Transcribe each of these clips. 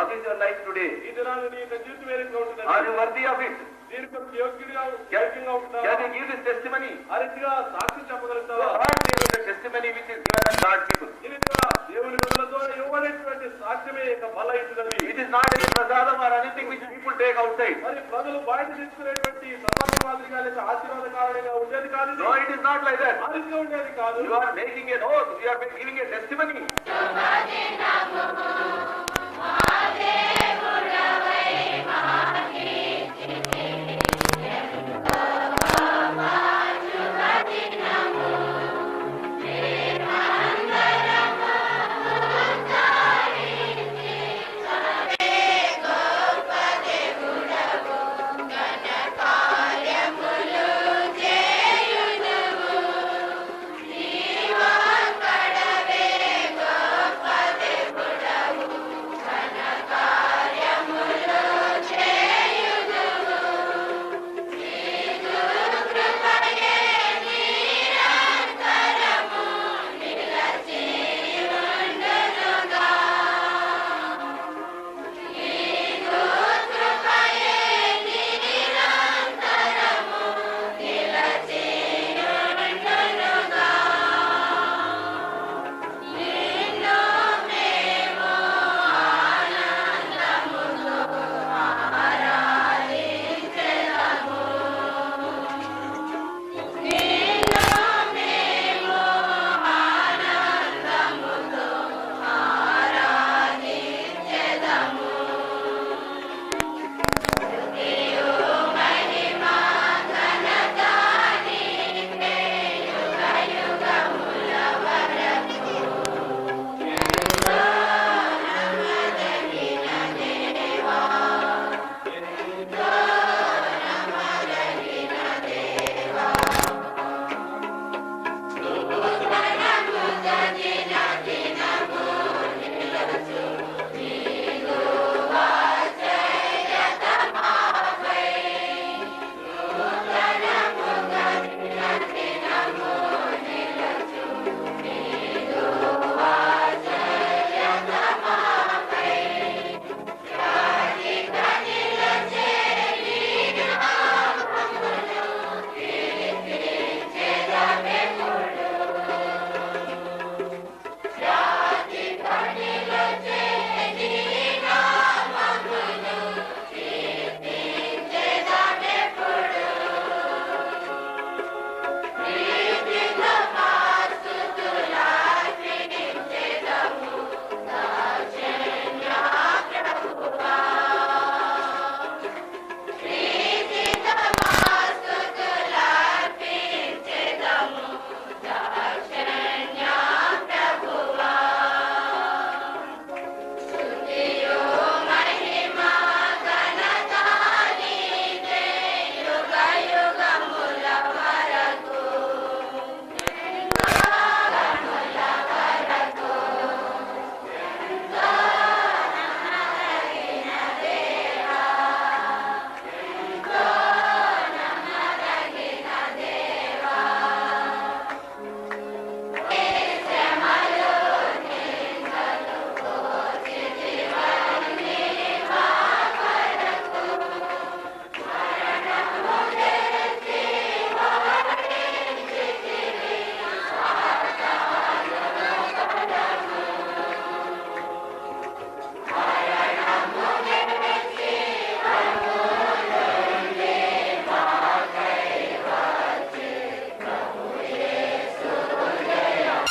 What is your life today? Are you worthy of it? Can you give this testimony? Lord gave us a testimony which is given at God's people. It is not any prasadam or anything which people take outside. No, it is not like that. You are making an oath. You are giving a testimony.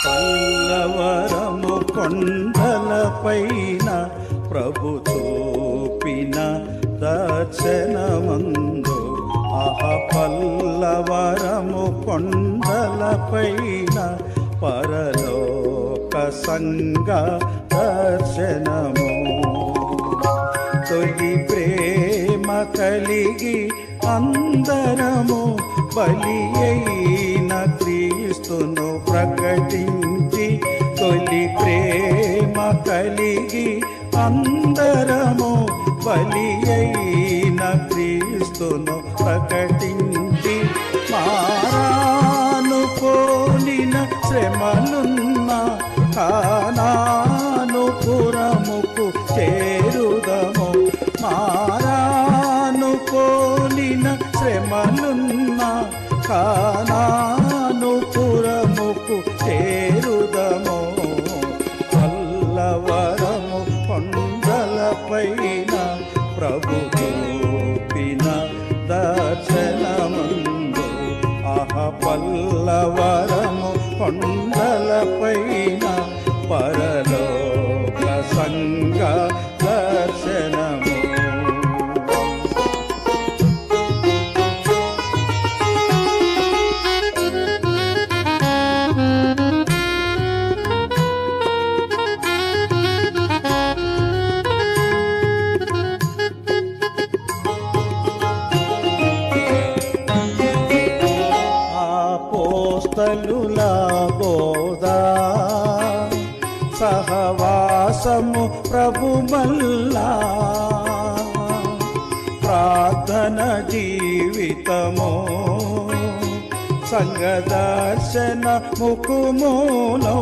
పల్లవరము కొండలపైన ప్రభు చూపిన దర్శనమందు పల్లవరము కొండలపైన పరలోక సంగ దర్శనము తొలి ప్రేమ కలిగి అందరము బలి అయిన క్రీస్తును ప్రకటించి తొలి ప్రేమ కలిగి అందరము బలి అయిన క్రీస్తును ప్రకటించి మారాను పోలిన శ్రమలున్న కానాను పురముకు చేరుద ప్రభు చూపిన దర్శనమందు పల్లవరము కొండలపైన పరలోక సంగ దర్శనము. అపోస్తలుల బోధా సహవాసము ప్రభు మల్లా ప్రార్థన జీవితము సంగ దర్శన ముకుమూలో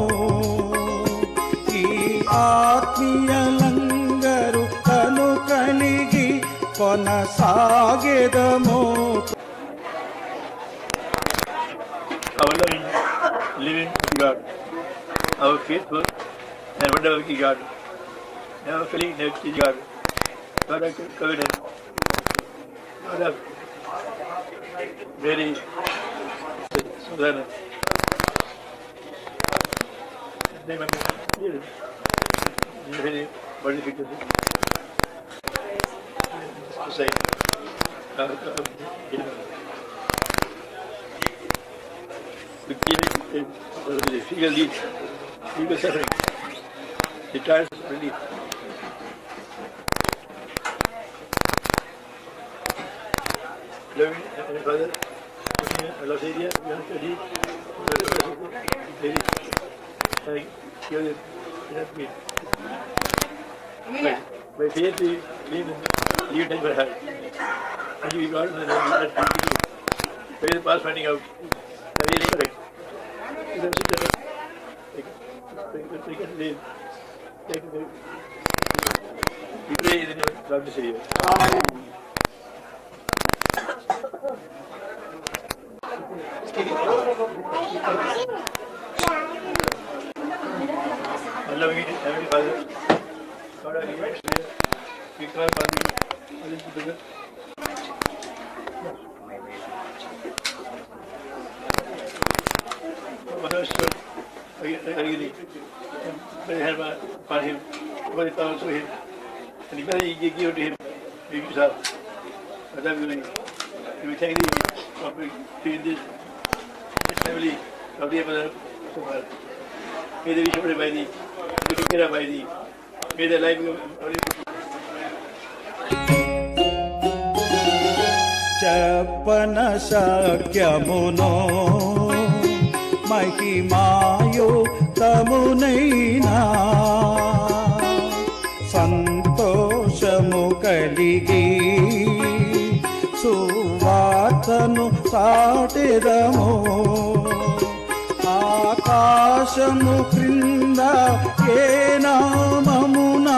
ఈ ఆత్మీయలంగరు కను కలిగి కొనసాగెదము. Our loving, living God, our faithful and wonderful God, never failing negative God, God of covenant, God of very Susanna. Name of very modification. Society. Physical needs, physical suffering, the trials of relief. Loving Father, I love area, we have to lead, and give it enough meat. By faith, we leave time for her. And you got the name, by the past finding out, really correct. We pray in the name of God to save you. Our loving Heavenly Father, God our Lord, we cry upon you, all this together. Very help upon him, very power to him, and he very give to him, give yourself. But that we thank thee for doing this family of the Mother so far. May they be shepherded by thee, may they be cared by thee, may their life become only good. చెప్పన శక్యమునో మహిమాయుక్తమునైనా సంతోషము కలిగి సువార్తను చాటెదము. ఆకాశము క్రింద ఏ నామమున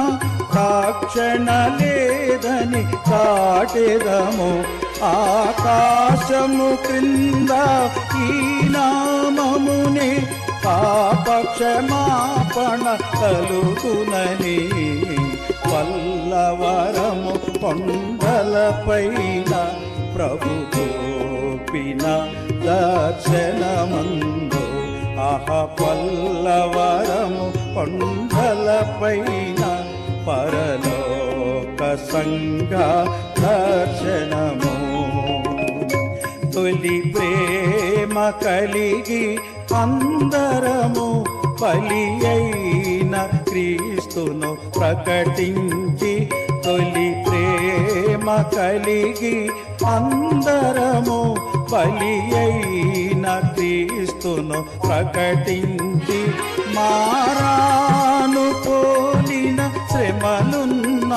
రక్షణ లేదని చాటెదము. ఆకాశము క్రింద ఈ నామమునే పాపక్షమాపణ కలుగునని పల్లవరము కొండలపైన ప్రభు చూపిన దర్శనమందు పల్లవరము కొండలపైన పరలోక సంగ దర్శనము. తొలి ప్రేమ కలిగి అందరము బలి అయిన క్రీస్తును ప్రకటించి, తొలి ప్రేమ కలిగి అందరము బలి అయిన క్రీస్తును ప్రకటించి, మారాను పోలిన శ్రమలున్న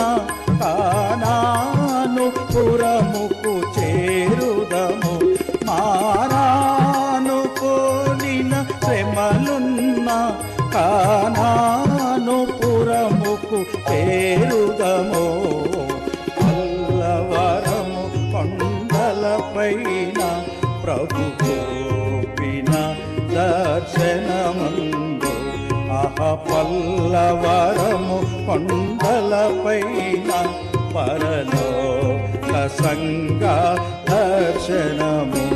కానాను పురముకు చేరుదము. మారాను పోలిన శ్రమలున్న కానాను పురముకు చేరుదము. పల్లవరము కొండలపైన ప్రభు చూపిన దర్శనమందు పల్లవరము కొండలపైన పరలోక సంగ దర్శనము